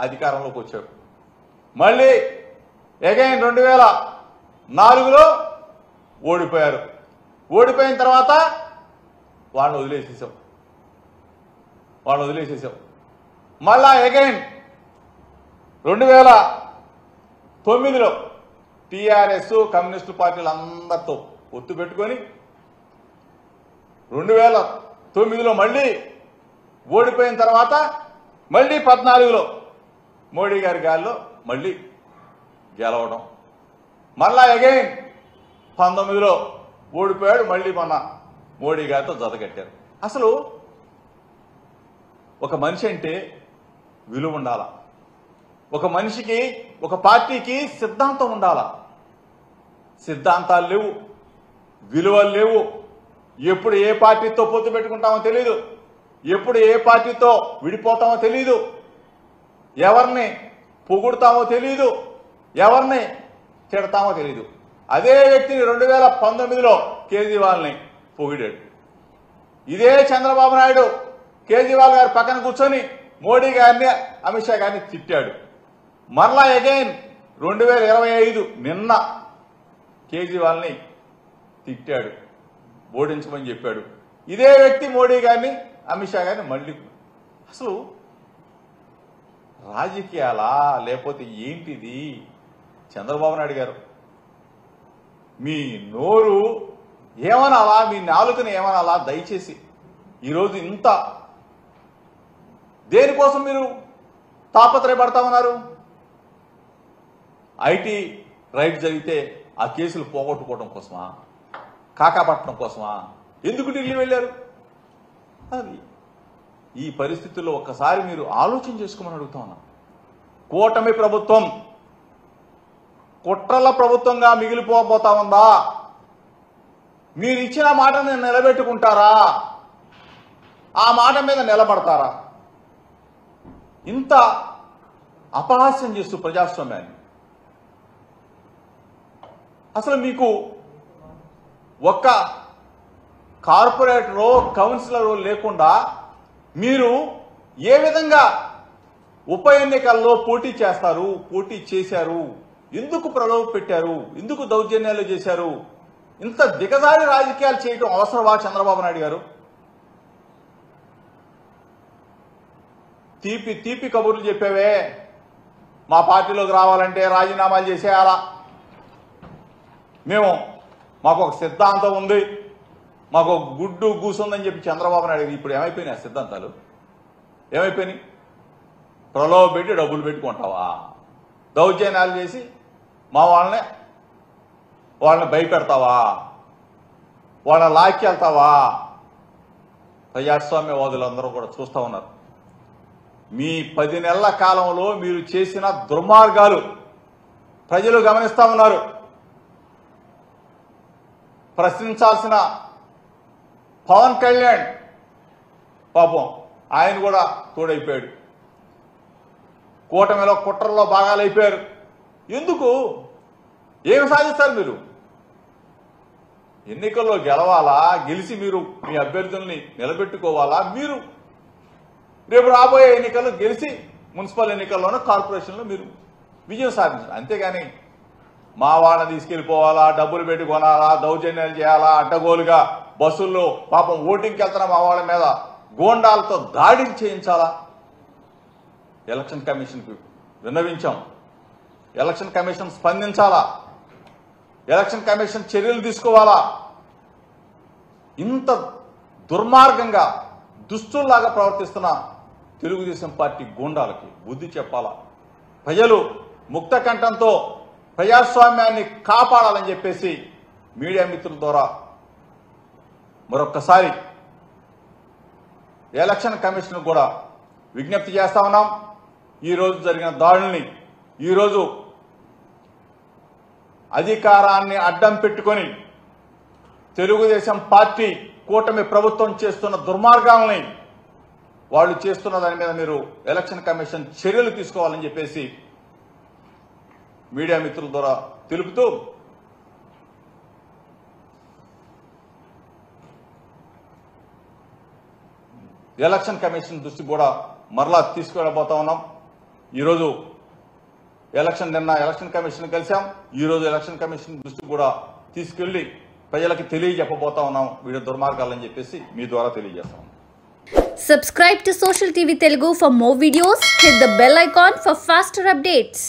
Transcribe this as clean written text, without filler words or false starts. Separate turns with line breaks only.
అధికారంలోకి వచ్చారు. మళ్ళీ అగైన్ 2004లో ఓడిపోయారు. ఓడిపోయిన తర్వాత వాళ్ళని వదిలేసేసాం. మళ్ళా అగైన్ 2009లో టీఆర్ఎస్ కమ్యూనిస్టు పార్టీలు అందరితో ఒత్తు పెట్టుకొని 2009లో మళ్ళీ ఓడిపోయిన తర్వాత మళ్ళీ 14లో మోడీ గారి గాలిలో మళ్ళీ గెలవడం. మళ్ళా అగైన్ 19లో ఓడిపోయాడు. మళ్ళీ మొన్న మోడీ గారితో జతకట్టారు. అసలు ఒక మనిషి అంటే విలువ ఉండాలా? ఒక మనిషికి, ఒక పార్టీకి సిద్ధాంతం ఉండాలా? సిద్ధాంతాలు లేవు, విలువలు లేవు. ఎప్పుడు ఏ పార్టీతో పొత్తు పెట్టుకుంటామో తెలీదు, ఎప్పుడు ఏ పార్టీతో విడిపోతామో తెలీదు, ఎవరిని పొగుడుతామో తెలీదు, ఎవరిని తిడతామో తెలీదు. అదే వ్యక్తిని 2019లో కేజ్రీవాల్ని పొగిడాడు. ఇదే చంద్రబాబు నాయుడు కేజ్రీవాల్ గారి పక్కన కూర్చొని మోడీ గారిని, అమిత్ షా గారిని తిట్టాడు. మరలా అగైన్ 2025 నిన్న కేజ్రీవాల్ని తిట్టాడు, ఓడించమని చెప్పాడు. ఇదే వ్యక్తి మోడీ గారిని, అమిత్ షా గారిని మళ్ళీ. అసలు రాజకీయాలా లేకపోతే ఏంటిది? చంద్రబాబు నాయుడు గారు, మీ నోరు ఏమనాలా, మీ నాలుకని ఏమనాలా? దయచేసి ఈరోజు ఇంత దేనికోసం మీరు తాపత్రయపడతామన్నారు? ఐటీ రైడ్ జరిగితే ఆ కేసులు పోగొట్టుకోవడం కోసమా? కాకాపట్టడం కోసమా? ఎందుకు ఢిల్లీ వెళ్ళారు? అది ఈ పరిస్థితుల్లో ఒక్కసారి మీరు ఆలోచన చేసుకోమని అడుగుతా ఉన్నా. కూటమి ప్రభుత్వం కుట్రల ప్రభుత్వంగా మిగిలిపోబోతా ఉందా? మీరు ఇచ్చిన మాటను నిలబెట్టుకుంటారా? ఆ మాట మీద నిలబడతారా? ఇంత అపహాస్యం చేస్తూ ప్రజాస్వామ్యాన్ని, అసలు మీకు ఒక్క కార్పొరేటరో కౌన్సిలరో లేకుండా మీరు ఏ విధంగా ఉప ఎన్నికల్లో పోటీ చేస్తారు, పోటీ చేశారు? ఎందుకు ప్రలోభ పెట్టారు? ఎందుకు దౌర్జన్యాలు చేశారు? ఇంత దిగజారి రాజకీయాలు చేయడం అవసరమా చంద్రబాబు నాయుడు గారు? తీపి తీపి కబుర్లు చెప్పేవే, మా పార్టీలోకి రావాలంటే రాజీనామాలు చేసేయాలా, మాకు ఒక సిద్ధాంతం ఉంది, మాకు ఒక గుడ్డు కూసుందని చెప్పి చంద్రబాబు నాయుడు. ఇప్పుడు ఏమైపోయినాయి ఆ సిద్ధాంతాలు? ఏమైపోయినాయి? ప్రలోభ పెట్టి డబ్బులు పెట్టుకుంటావా? దౌర్జన్యాలు చేసి మా వాళ్ళని భయపెడతావా? వాళ్ళని లాక్కెళ్తావా? ప్రజాస్వామ్యవాదులందరూ కూడా చూస్తూ ఉన్నారు. మీ 10 నెలల కాలంలో మీరు చేసిన దుర్మార్గాలు ప్రజలు గమనిస్తా ఉన్నారు. ప్రశ్నించాల్సిన పవన్ కళ్యాణ్ పాపం ఆయన కూడా తోడైపోయాడు. కూటమిలో కుట్రల్లో భాగాలైపోయారు. ఎందుకు? ఏమి సాధిస్తారు మీరు? ఎన్నికల్లో గెలవాలా? గెలిచి మీరు మీ అభ్యర్థుల్ని నిలబెట్టుకోవాలా? మీరు రేపు రాబోయే ఎన్నికల్లో గెలిచి మున్సిపల్ ఎన్నికల్లోనూ కార్పొరేషన్లో మీరు విజయం సాధించాలి. అంతేగాని మా వాళ్ళని తీసుకెళ్లిపోవాలా, డబ్బులు పెట్టి కొనాలా, దౌర్జన్యాలు చేయాలా, అడ్డగోలుగా బస్సుల్లో పాపం ఓటింగ్కి వెళ్తున్న మా వాళ్ళ మీద గోండాలతో దాడిని చేయించాలా? ఎలక్షన్ కమిషన్కి విన్నవించాం. ఎలక్షన్ కమిషన్ స్పందించాలా? ఎలక్షన్ కమిషన్ చర్యలు తీసుకోవాలా? ఇంత దుర్మార్గంగా దుస్తుల్లాగా ప్రవర్తిస్తున్న తెలుగుదేశం పార్టీ గూండాలకి బుద్ధి చెప్పాలా? ప్రజలు ముక్త కంఠంతో ప్రజాస్వామ్యాన్ని కాపాడాలని చెప్పేసి మీడియా మిత్రుల ద్వారా మరొక్కసారి ఎలక్షన్ కమిషన్ కూడా విజ్ఞప్తి చేస్తా ఉన్నాం. ఈరోజు జరిగిన దాడుల్ని, ఈరోజు అధికారాన్ని అడ్డం పెట్టుకొని తెలుగుదేశం పార్టీ కూటమి ప్రభుత్వం చేస్తున్న దుర్మార్గాలని, వాళ్ళు చేస్తున్న దాని మీద మీరు ఎలక్షన్ కమిషన్ చర్యలు తీసుకోవాలని చెప్పేసి మీడియా మిత్రుల ద్వారా తెలుపుతూ, ఎలక్షన్ కమిషన్ దృష్టి కూడా మరలా తీసుకువెళ్ళబోతా ఉన్నాం. ఈరోజు నిన్న ఎలక్షన్ కమిషన్ కలిసాం. ఈరోజు ఎలక్షన్ కమిషన్ దృష్టికి కూడా తీసుకెళ్లి ప్రజలకు తెలియజెప్పబోతా ఉన్నాం వీడి దుర్మార్గాలని చెప్పేసి మీ ద్వారా తెలియజేస్తాం.
Subscribe to Social TV Telugu for more videos. Hit the bell icon for faster updates.